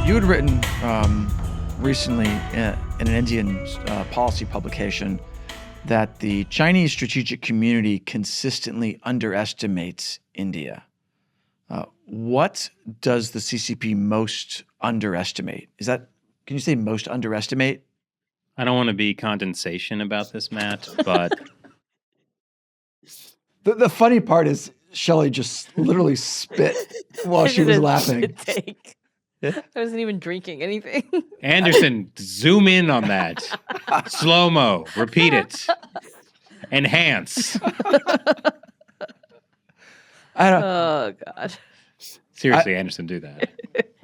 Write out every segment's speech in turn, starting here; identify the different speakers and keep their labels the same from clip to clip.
Speaker 1: You had written recently in an Indian policy publication that the Chinese strategic community consistently underestimates India. What does the CCP most underestimate? Can you say most underestimate?
Speaker 2: I don't want to be condensation about this, Matt, but
Speaker 1: The funny part is Shelley just literally spit while she was laughing.
Speaker 3: I wasn't even drinking anything.
Speaker 2: Anderson, zoom in on that. Slow-mo, repeat it. Enhance.
Speaker 3: Oh, God.
Speaker 2: Seriously, Anderson, do that.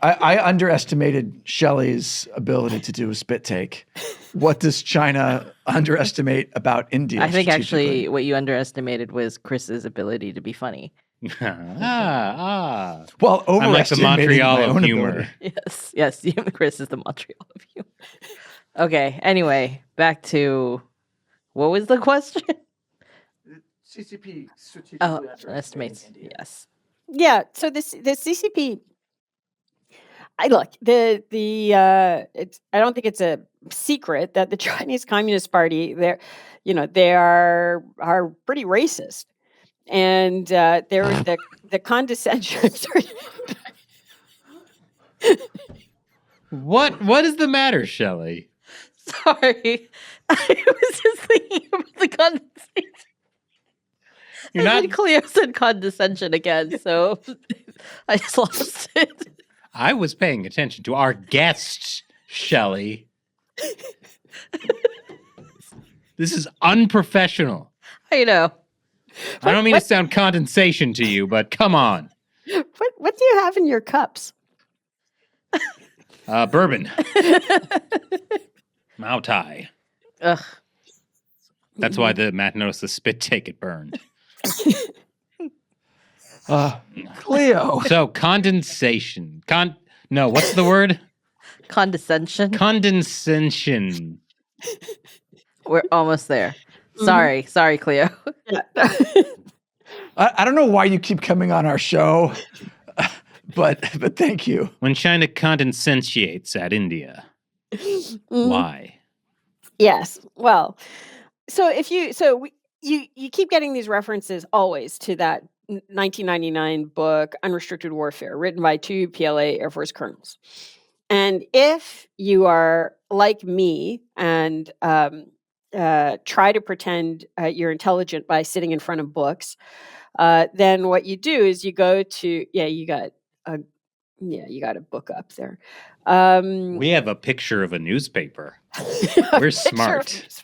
Speaker 1: I underestimated Shelley's ability to do a spit take. What does China underestimate about India?
Speaker 3: I think actually what you underestimated was Chris's ability to be funny.
Speaker 1: Well,
Speaker 2: I'm like the Montreal of humor.
Speaker 1: Ability.
Speaker 3: Yes, Chris is the Montreal of humor. Okay, anyway, back to, what was the question?
Speaker 1: CCP strategically
Speaker 3: underestimates India. Yes.
Speaker 4: Yeah, so the CCP, I don't think it's a secret that the Chinese Communist Party, they are pretty racist. And there was the condescension.
Speaker 2: What is the matter, Shelley?
Speaker 3: Sorry, I was just thinking about the condescension. Cleo said condescension again, so I just lost it.
Speaker 2: I was paying attention to our guests, Shelley. This is unprofessional.
Speaker 3: I know.
Speaker 2: I don't mean to sound condensation to you, but come on.
Speaker 4: What do you have in your cups?
Speaker 2: Bourbon. Mao Tai.
Speaker 3: Ugh.
Speaker 2: That's why the Matt noticed the spit take it burned.
Speaker 1: Cleo.
Speaker 2: So condensation. No, what's the word?
Speaker 3: Condescension.
Speaker 2: Condescension.
Speaker 3: We're almost there. Sorry, Cleo.
Speaker 1: I don't know why you keep coming on our show, but thank you.
Speaker 2: When China condescensiates at India, why?
Speaker 4: Yes. Well, so you keep getting these references always to that 1999 book, Unrestricted Warfare, written by two PLA Air Force colonels. And if you are like me and try to pretend you're intelligent by sitting in front of books, then what you do is you go to, you got a book up there.
Speaker 2: We have a picture of a newspaper. We're smart.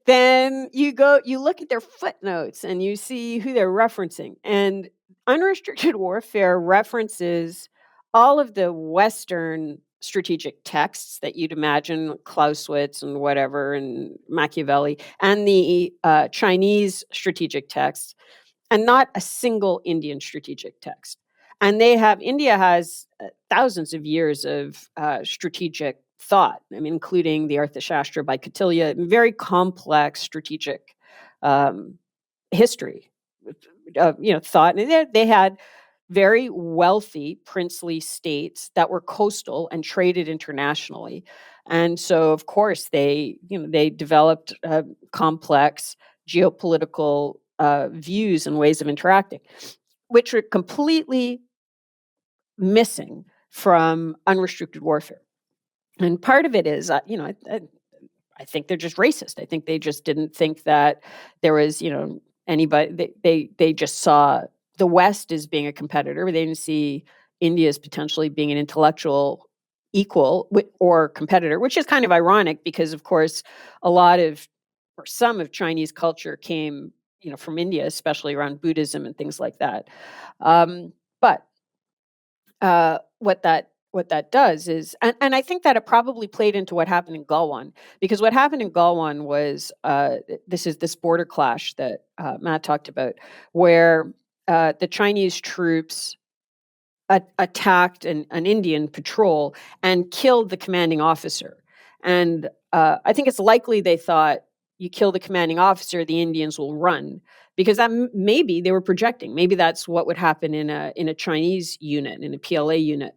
Speaker 4: Then you look at their footnotes and you see who they're referencing. And Unrestricted Warfare references all of the Western strategic texts that you'd imagine, Clausewitz and whatever, and Machiavelli, and the Chinese strategic texts, and not a single Indian strategic text. And India has thousands of years of strategic thought, including the Arthashastra by Kautilya, very complex strategic history of thought. And they had very wealthy princely states that were coastal and traded internationally. And so, of course, they developed complex geopolitical views and ways of interacting, which are completely missing from Unrestricted Warfare. And part of it is, I think they're just racist. I think they just didn't think that there was, anybody. They just saw the West as being a competitor. They didn't see India as potentially being an intellectual equal or competitor, which is kind of ironic because, of course, some of Chinese culture came, from India, especially around Buddhism and things like that. But what that does is, and I think that it probably played into what happened in Galwan, because what happened in Galwan was this border clash that Matt talked about, where the Chinese troops attacked an Indian patrol and killed the commanding officer. And I think it's likely they thought, you kill the commanding officer, the Indians will run, because that maybe they were projecting. Maybe that's what would happen in a Chinese unit, in a PLA unit.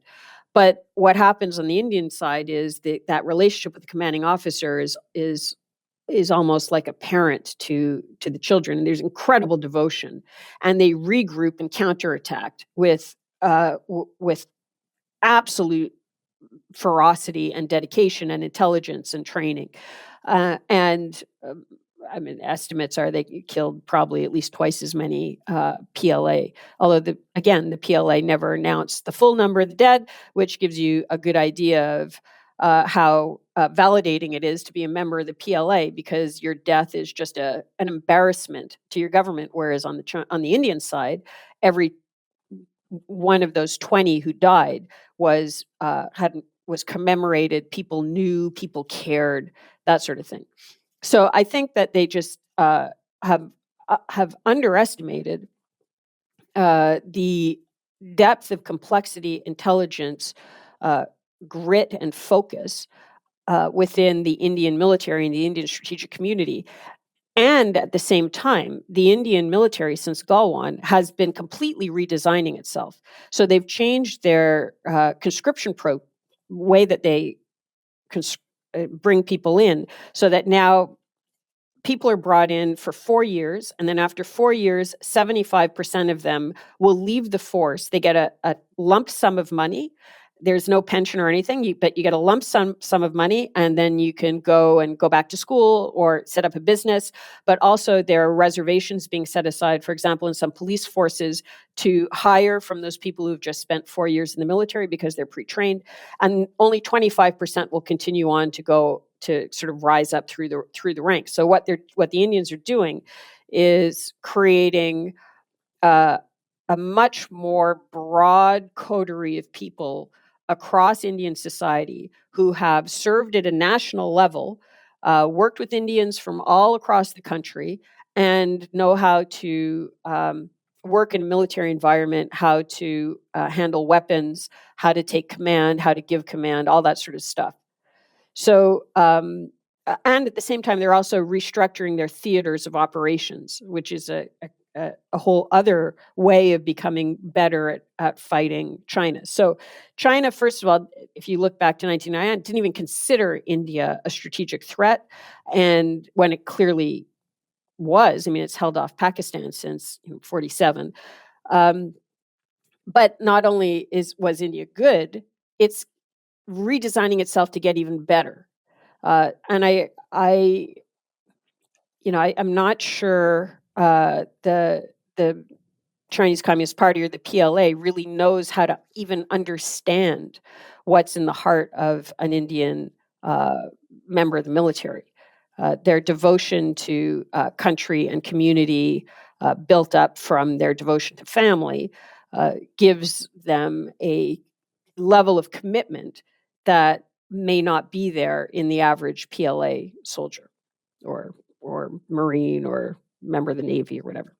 Speaker 4: But what happens on the Indian side is that relationship with the commanding officer is almost like a parent to the children. And there's incredible devotion, and they regroup and counterattack with absolute ferocity and dedication and intelligence and training. I mean, estimates are they killed probably at least twice as many PLA. Although the PLA never announced the full number of the dead, which gives you a good idea of how validating it is to be a member of the PLA, because your death is just an embarrassment to your government. Whereas on the Indian side, every one of those 20 who died was commemorated. People knew, people cared, that sort of thing. So I think that they just have underestimated the depth of complexity, intelligence, grit, and focus within the Indian military and the Indian strategic community. And at the same time, the Indian military, since Galwan, has been completely redesigning itself. So they've changed their conscription way that they bring people in, so that now people are brought in for 4 years, and then after 4 years, 75% of them will leave the force. They get a lump sum of money. There's no pension or anything, but you get a lump sum of money, and then you can go back to school or set up a business. But also there are reservations being set aside, for example, in some police forces, to hire from those people who've just spent 4 years in the military because they're pre-trained. And only 25% will continue on to go to sort of rise up through the ranks. So what the Indians are doing is creating a much more broad coterie of people across Indian society who have served at a national level, worked with Indians from all across the country, and know how to work in a military environment, how to handle weapons, how to take command, how to give command, all that sort of stuff. So, and at the same time, they're also restructuring their theaters of operations, which is a whole other way of becoming better at fighting China. So China, first of all, if you look back to 1999, didn't even consider India a strategic threat. And when it clearly was, I mean, it's held off Pakistan since 1947. But not only was India good, it's redesigning itself to get even better. And I'm not sure the Chinese Communist Party or the PLA really knows how to even understand what's in the heart of an Indian member of the military. Their devotion to country and community, built up from their devotion to family, gives them a level of commitment that may not be there in the average PLA soldier or Marine or member of the Navy or whatever.